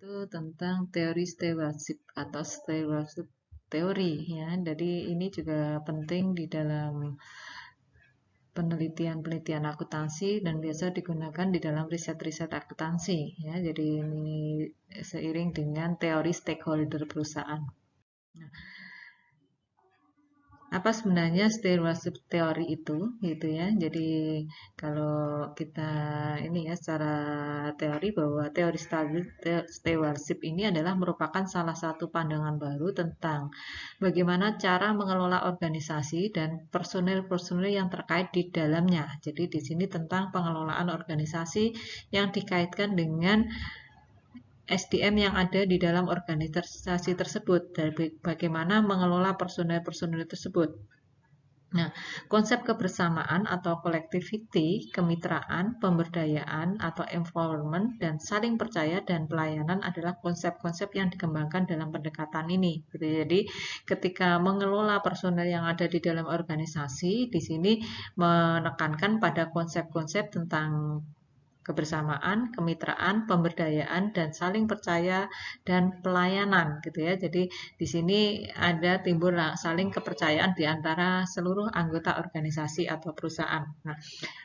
itu tentang teori stewardship atau stewardship teori ya. Jadi ini juga penting di dalam penelitian-penelitian akuntansi dan biasa digunakan di dalam riset-riset akuntansi ya. Jadi ini seiring dengan teori stakeholder perusahaan. Nah, apa sebenarnya stewardship teori itu gitu ya. Jadi kalau kita ini ya secara teori bahwa teori stewardship ini adalah merupakan salah satu pandangan baru tentang bagaimana cara mengelola organisasi dan personil-personil yang terkait di dalamnya. Jadi di sini tentang pengelolaan organisasi yang dikaitkan dengan SDM yang ada di dalam organisasi tersebut dan bagaimana mengelola personel-personel tersebut. Nah, konsep kebersamaan atau collectivity, kemitraan, pemberdayaan atau empowerment, dan saling percaya dan pelayanan adalah konsep-konsep yang dikembangkan dalam pendekatan ini. Jadi, ketika mengelola personel yang ada di dalam organisasi, di sini menekankan pada konsep-konsep tentang kebersamaan, kemitraan, pemberdayaan, dan saling percaya dan pelayanan gitu ya. Jadi di sini ada timbul saling kepercayaan di antara seluruh anggota organisasi atau perusahaan. Nah,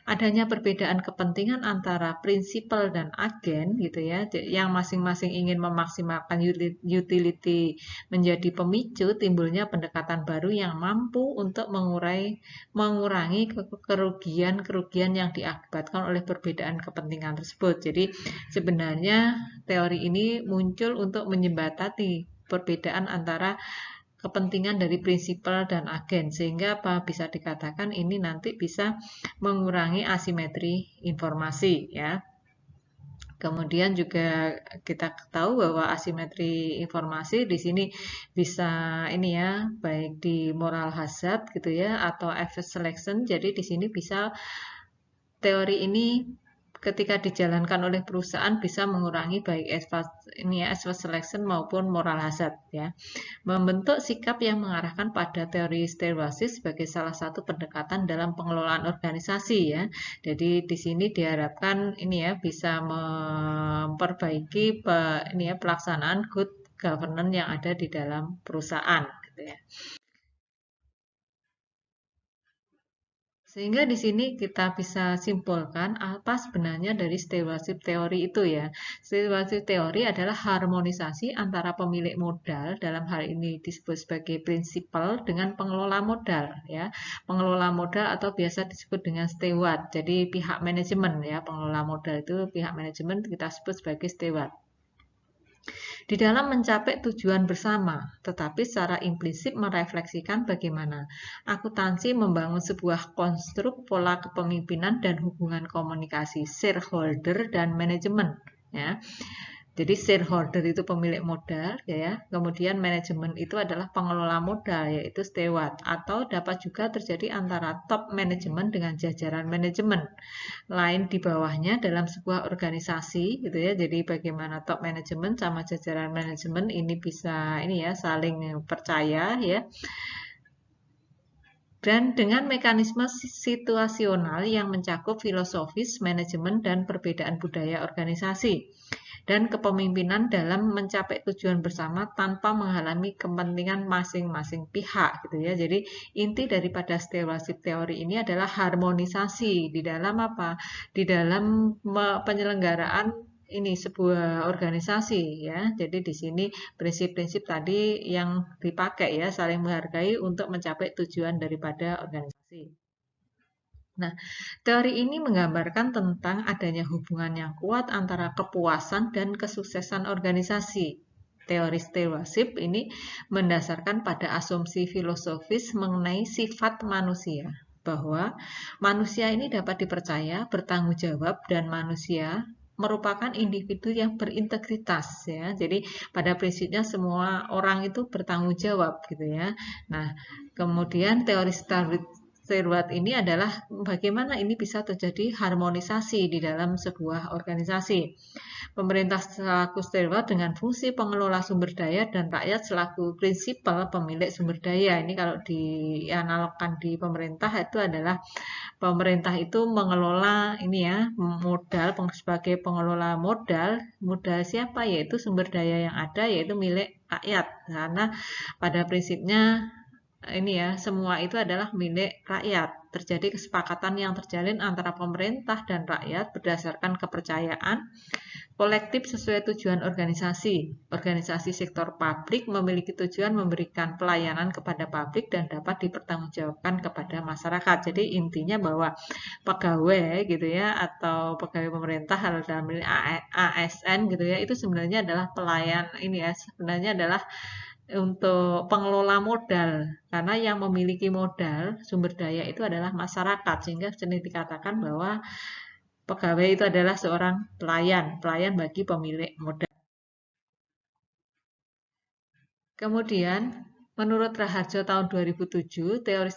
adanya perbedaan kepentingan antara prinsipal dan agen gitu ya, yang masing-masing ingin memaksimalkan utility menjadi pemicu timbulnya pendekatan baru yang mampu untuk mengurangi kerugian-kerugian yang diakibatkan oleh perbedaan kepentingan tersebut. Jadi sebenarnya teori ini muncul untuk menjembatani perbedaan antara kepentingan dari prinsipal dan agen sehingga apa bisa dikatakan ini nanti bisa mengurangi asimetri informasi ya. Kemudian juga kita tahu bahwa asimetri informasi di sini bisa ini ya, baik di moral hazard gitu ya atau adverse selection. Jadi di sini bisa teori ini ketika dijalankan oleh perusahaan bisa mengurangi baik adverse selection maupun moral hazard ya. Membentuk sikap yang mengarahkan pada teori stewardship sebagai salah satu pendekatan dalam pengelolaan organisasi ya. Jadi di sini diharapkan ini ya bisa memperbaiki ini ya pelaksanaan good governance yang ada di dalam perusahaan gitu ya. Sehingga di sini kita bisa simpulkan apa sebenarnya dari stewardship teori itu ya. Stewardship teori adalah harmonisasi antara pemilik modal, dalam hal ini disebut sebagai prinsipal, dengan pengelola modal ya. Pengelola modal atau biasa disebut dengan steward. Jadi pihak manajemen ya, pengelola modal itu pihak manajemen kita sebut sebagai steward. Di dalam mencapai tujuan bersama, tetapi secara implisit merefleksikan bagaimana akuntansi membangun sebuah konstruk pola kepemimpinan dan hubungan komunikasi shareholder dan manajemen. Ya. Jadi shareholder itu pemilik modal, ya. Kemudian manajemen itu adalah pengelola modal, yaitu steward. Atau dapat juga terjadi antara top manajemen dengan jajaran manajemen lain di bawahnya dalam sebuah organisasi, gitu ya. Jadi bagaimana top manajemen sama jajaran manajemen ini bisa ini ya saling percaya, ya. Dan dengan mekanisme situasional yang mencakup filosofis, manajemen, dan perbedaan budaya organisasi dan kepemimpinan dalam mencapai tujuan bersama tanpa menghalangi kepentingan masing-masing pihak gitu ya. Jadi inti daripada stewardship teori ini adalah harmonisasi di dalam apa? Di dalam penyelenggaraan ini sebuah organisasi ya. Jadi di sini prinsip-prinsip tadi yang dipakai ya, saling menghargai untuk mencapai tujuan daripada organisasi. Nah, teori ini menggambarkan tentang adanya hubungan yang kuat antara kepuasan dan kesuksesan organisasi. Teori stewardship ini mendasarkan pada asumsi filosofis mengenai sifat manusia, bahwa manusia ini dapat dipercaya, bertanggung jawab, dan manusia merupakan individu yang berintegritas ya. Jadi pada prinsipnya semua orang itu bertanggung jawab gitu ya. Nah, kemudian teori steward ini adalah bagaimana ini bisa terjadi harmonisasi di dalam sebuah organisasi. Pemerintah selaku steward dengan fungsi pengelola sumber daya dan rakyat selaku prinsipal pemilik sumber daya. Ini kalau dianalogkan di pemerintah itu adalah pemerintah itu mengelola ini ya modal sebagai pengelola modal siapa, yaitu sumber daya yang ada yaitu milik rakyat, karena pada prinsipnya ini ya semua itu adalah milik rakyat. Terjadi kesepakatan yang terjalin antara pemerintah dan rakyat berdasarkan kepercayaan kolektif sesuai tujuan organisasi. Organisasi sektor publik memiliki tujuan memberikan pelayanan kepada publik dan dapat dipertanggungjawabkan kepada masyarakat. Jadi intinya bahwa pegawai gitu ya atau pegawai pemerintah dalam ASN gitu ya itu sebenarnya adalah pelayan ini ya sebenarnya adalah untuk pengelola modal, karena yang memiliki modal sumber daya itu adalah masyarakat, sehingga sering dikatakan bahwa pegawai itu adalah seorang pelayan bagi pemilik modal. Kemudian, menurut Raharjo tahun 2007, teori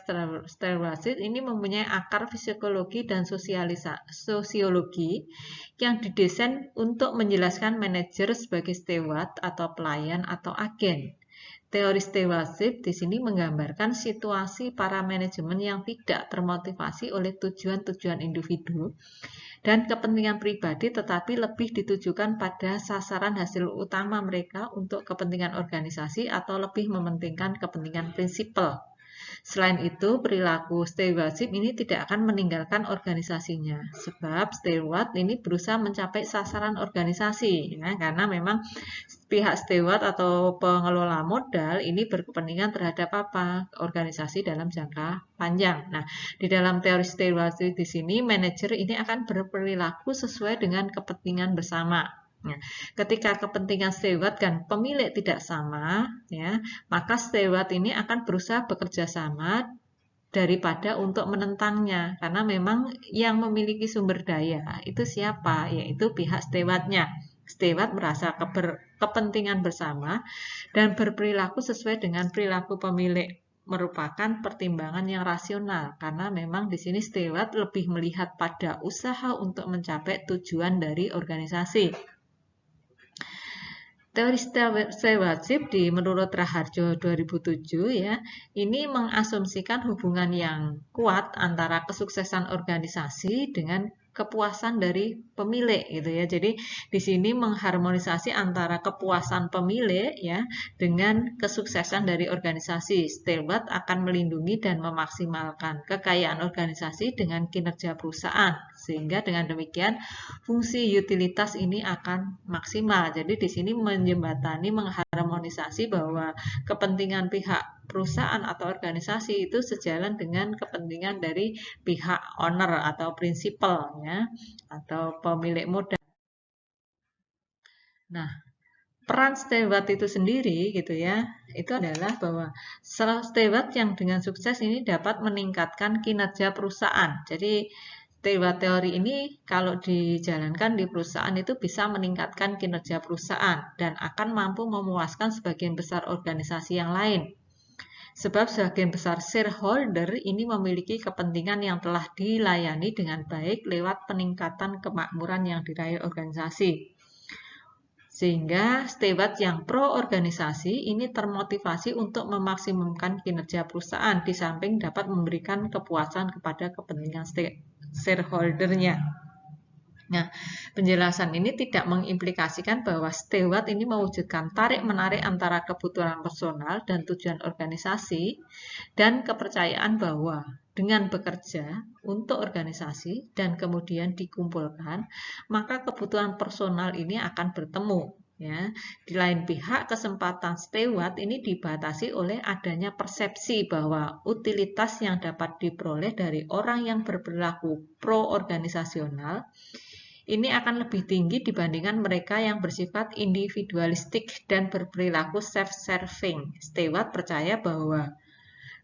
stewardship ini mempunyai akar psikologi dan sosiologi yang didesain untuk menjelaskan manajer sebagai steward atau pelayan atau agen. Teori stewardship di sini menggambarkan situasi para manajemen yang tidak termotivasi oleh tujuan-tujuan individu dan kepentingan pribadi, tetapi lebih ditujukan pada sasaran hasil utama mereka untuk kepentingan organisasi atau lebih mementingkan kepentingan prinsipal. Selain itu, perilaku stewardship ini tidak akan meninggalkan organisasinya, sebab steward ini berusaha mencapai sasaran organisasi, ya, karena memang pihak steward atau pengelola modal ini berkepentingan terhadap apa? Organisasi dalam jangka panjang. Nah, di dalam teori stewardship di sini, manajer ini akan berperilaku sesuai dengan kepentingan bersama. Nah, ketika kepentingan steward dan pemilik tidak sama, ya, maka steward ini akan berusaha bekerja sama daripada untuk menentangnya, karena memang yang memiliki sumber daya itu siapa? Yaitu pihak stewardnya. Steward merasa kepentingan bersama dan berperilaku sesuai dengan perilaku pemilik, merupakan pertimbangan yang rasional, karena memang di sini steward lebih melihat pada usaha untuk mencapai tujuan dari organisasi. Teori stewardship menurut Raharjo 2007 ya, ini mengasumsikan hubungan yang kuat antara kesuksesan organisasi dengan kepuasan dari pemilik gitu ya. Jadi di sini mengharmonisasi antara kepuasan pemilik ya dengan kesuksesan dari organisasi. Steward akan melindungi dan memaksimalkan kekayaan organisasi dengan kinerja perusahaan, sehingga dengan demikian fungsi utilitas ini akan maksimal. Jadi di sini menjembatani, mengharmonisasi bahwa kepentingan pihak perusahaan atau organisasi itu sejalan dengan kepentingan dari pihak owner atau prinsipal ya, atau pemilik modal. Nah, peran steward itu sendiri gitu ya, itu adalah bahwa steward yang dengan sukses ini dapat meningkatkan kinerja perusahaan. Jadi teori ini kalau dijalankan di perusahaan itu bisa meningkatkan kinerja perusahaan dan akan mampu memuaskan sebagian besar organisasi yang lain. Sebab sebagian besar shareholder ini memiliki kepentingan yang telah dilayani dengan baik lewat peningkatan kemakmuran yang diraih organisasi. Sehingga steward yang pro-organisasi ini termotivasi untuk memaksimumkan kinerja perusahaan di samping dapat memberikan kepuasan kepada kepentingan shareholder-nya. Nah, penjelasan ini tidak mengimplikasikan bahwa steward ini mewujudkan tarik-menarik antara kebutuhan personal dan tujuan organisasi dan kepercayaan bahwa dengan bekerja untuk organisasi dan kemudian dikumpulkan, maka kebutuhan personal ini akan bertemu. Ya, di lain pihak, kesempatan steward ini dibatasi oleh adanya persepsi bahwa utilitas yang dapat diperoleh dari orang yang berperilaku pro-organisasional ini akan lebih tinggi dibandingkan mereka yang bersifat individualistik dan berperilaku self-serving. Steward percaya bahwa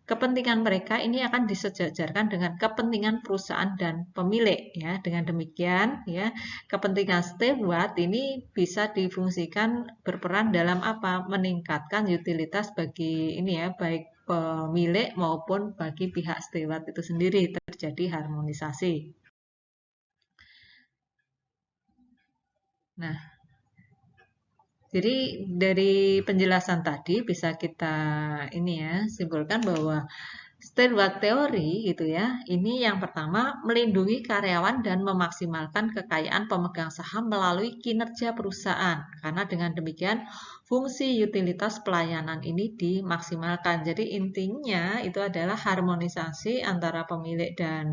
kepentingan mereka ini akan disejajarkan dengan kepentingan perusahaan dan pemilik ya. Dengan demikian ya, kepentingan steward ini bisa difungsikan berperan dalam apa? Meningkatkan utilitas bagi ini ya, baik pemilik maupun bagi pihak steward itu sendiri, terjadi harmonisasi. Nah, jadi dari penjelasan tadi bisa kita ini ya simpulkan bahwa steward teori gitu ya, ini yang pertama melindungi karyawan dan memaksimalkan kekayaan pemegang saham melalui kinerja perusahaan. Karena dengan demikian fungsi utilitas pelayanan ini dimaksimalkan. Jadi intinya itu adalah harmonisasi antara pemilik dan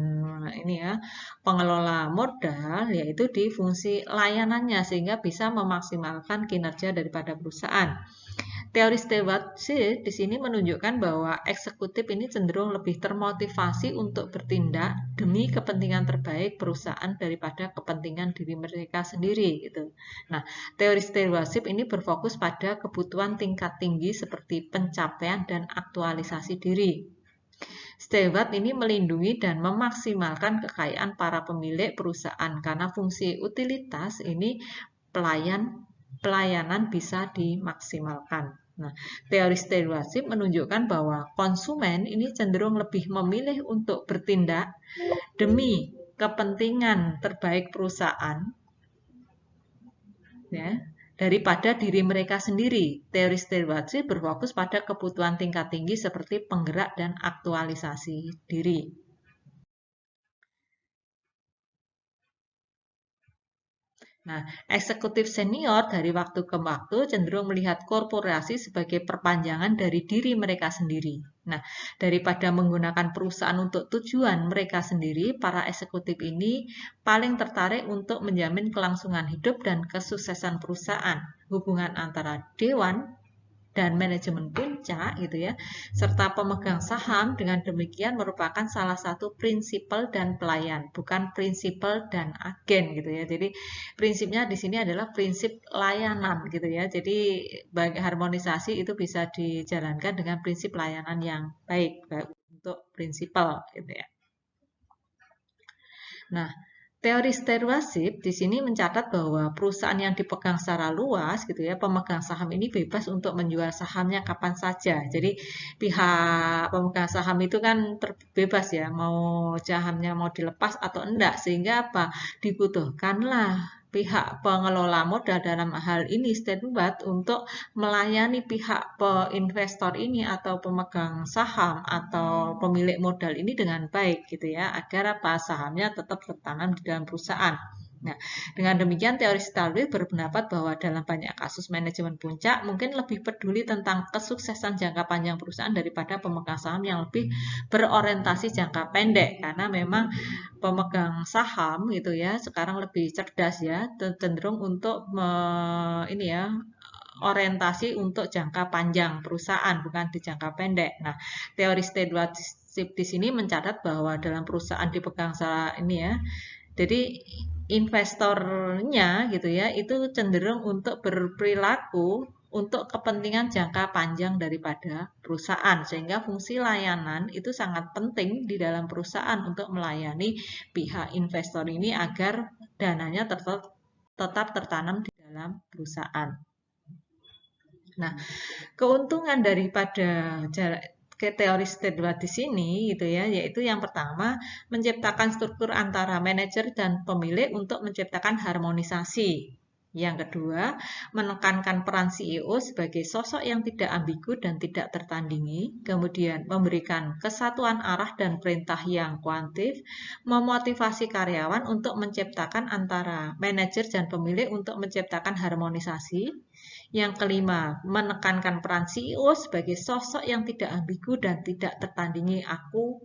ini ya pengelola modal, yaitu di fungsi layanannya sehingga bisa memaksimalkan kinerja daripada perusahaan. Teori stewardship di sini menunjukkan bahwa eksekutif ini cenderung lebih termotivasi untuk bertindak demi kepentingan terbaik perusahaan daripada kepentingan diri mereka sendiri gitu. Nah, teori stewardship ini berfokus pada kebutuhan tingkat tinggi seperti pencapaian dan aktualisasi diri. Steward ini melindungi dan memaksimalkan kekayaan para pemilik perusahaan karena fungsi utilitas ini pelayanan bisa dimaksimalkan. Nah, teori stewardship menunjukkan bahwa konsumen ini cenderung lebih memilih untuk bertindak demi kepentingan terbaik perusahaan, ya, daripada diri mereka sendiri. Teori stewardship berfokus pada kebutuhan tingkat tinggi seperti penggerak dan aktualisasi diri. Nah, eksekutif senior dari waktu ke waktu cenderung melihat korporasi sebagai perpanjangan dari diri mereka sendiri. Nah, daripada menggunakan perusahaan untuk tujuan mereka sendiri, para eksekutif ini paling tertarik untuk menjamin kelangsungan hidup dan kesuksesan perusahaan. Hubungan antara dewan dan manajemen puncak gitu ya, serta pemegang saham dengan demikian merupakan salah satu prinsipal dan pelayan, bukan prinsipal dan agen gitu ya. Jadi prinsipnya di sini adalah prinsip layanan gitu ya. Jadi bagi harmonisasi itu bisa dijalankan dengan prinsip layanan yang baik untuk prinsipal gitu ya. Nah, teori stewardship di sini mencatat bahwa perusahaan yang dipegang secara luas gitu ya, pemegang saham ini bebas untuk menjual sahamnya kapan saja. Jadi pihak pemegang saham itu kan terbebas ya, mau sahamnya mau dilepas atau enggak, sehingga apa? Dibutuhkanlah pihak pengelola modal dalam hal ini steward untuk melayani pihak investor ini atau pemegang saham atau pemilik modal ini dengan baik gitu ya, agar apa sahamnya tetap tertanam di dalam perusahaan. Nah, dengan demikian teori Stalwell berpendapat bahwa dalam banyak kasus manajemen puncak mungkin lebih peduli tentang kesuksesan jangka panjang perusahaan daripada pemegang saham yang lebih berorientasi jangka pendek, karena memang pemegang saham gitu ya sekarang lebih cerdas ya, cenderung untuk ini ya orientasi untuk jangka panjang perusahaan bukan di jangka pendek. Nah, teori stewardship di sini mencatat bahwa dalam perusahaan dipegang secara ini ya, jadi investornya gitu ya itu cenderung untuk berperilaku untuk kepentingan jangka panjang daripada perusahaan, sehingga fungsi layanan itu sangat penting di dalam perusahaan untuk melayani pihak investor ini agar dananya tetap tertanam di dalam perusahaan. Nah, keuntungan daripada ke teori steward di sini gitu ya, yaitu yang pertama menciptakan struktur antara manajer dan pemilik untuk menciptakan harmonisasi. Yang kedua, menekankan peran CEO sebagai sosok yang tidak ambigu dan tidak tertandingi, kemudian memberikan kesatuan arah dan perintah yang kuantif, memotivasi karyawan untuk menciptakan antara manajer dan pemilik untuk menciptakan harmonisasi. Yang kelima, menekankan peran CEO sebagai sosok yang tidak ambigu dan tidak tertandingi aku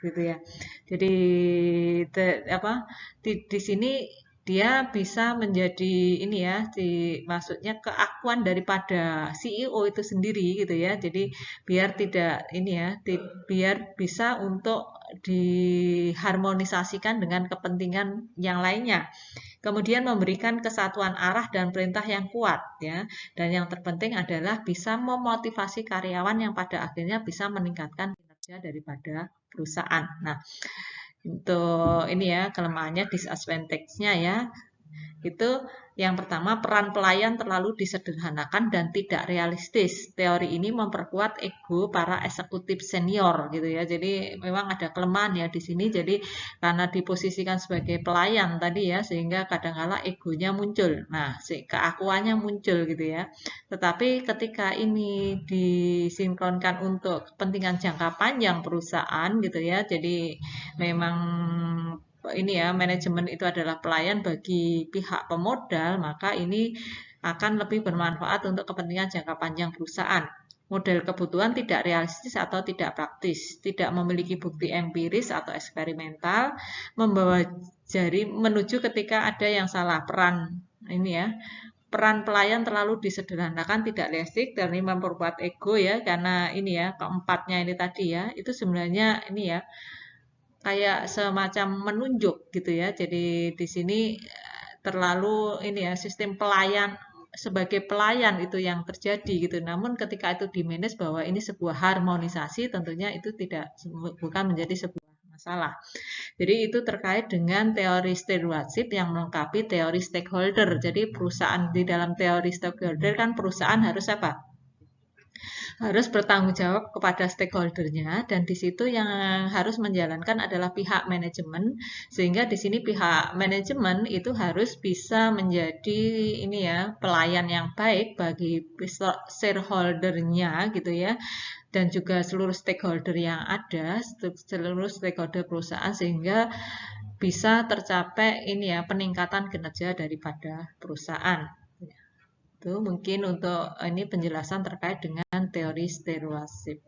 gitu ya. Jadi di sini dia bisa menjadi ini ya, maksudnya keakuan daripada CEO itu sendiri gitu ya. Jadi biar tidak ini ya, biar bisa untuk diharmonisasikan dengan kepentingan yang lainnya. Kemudian memberikan kesatuan arah dan perintah yang kuat ya. Dan yang terpenting adalah bisa memotivasi karyawan yang pada akhirnya bisa meningkatkan kinerja daripada perusahaan. Nah, untuk ini ya kelemahannya disadvantage-nya ya. Itu yang pertama, peran pelayan terlalu disederhanakan dan tidak realistis. Teori ini memperkuat ego para eksekutif senior gitu ya. Jadi memang ada kelemahan ya di sini. Jadi karena diposisikan sebagai pelayan tadi ya, sehingga kadang-kala egonya muncul. Nah, si keakuannya muncul gitu ya. Tetapi ketika ini disinkronkan untuk kepentingan jangka panjang perusahaan gitu ya. Jadi memang ini ya, manajemen itu adalah pelayan bagi pihak pemodal, maka ini akan lebih bermanfaat untuk kepentingan jangka panjang perusahaan. Model kebutuhan tidak realistis atau tidak praktis, tidak memiliki bukti empiris atau eksperimental, membawa jari menuju ketika ada yang salah peran ini ya. Peran pelayan terlalu disederhanakan, tidak realistik, dan ini memperkuat ego ya, karena ini ya, keempatnya ini tadi ya, itu sebenarnya ini ya, kayak semacam menunjuk gitu ya. Jadi di sini terlalu ini ya, sistem pelayan sebagai pelayan itu yang terjadi gitu. Namun ketika itu dimanage bahwa ini sebuah harmonisasi, tentunya itu tidak bukan menjadi sebuah masalah. Jadi itu terkait dengan teori stewardship yang melengkapi teori stakeholder. Jadi perusahaan di dalam teori stakeholder kan perusahaan harus apa? Harus bertanggung jawab kepada stakeholdernya, dan di situ yang harus menjalankan adalah pihak manajemen, sehingga di sini pihak manajemen itu harus bisa menjadi ini ya, pelayan yang baik bagi shareholdernya gitu ya, dan juga seluruh stakeholder yang ada, seluruh stakeholder perusahaan, sehingga bisa tercapai ini ya, peningkatan kinerja daripada perusahaan. Itu mungkin untuk ini penjelasan terkait dengan teori stewardship.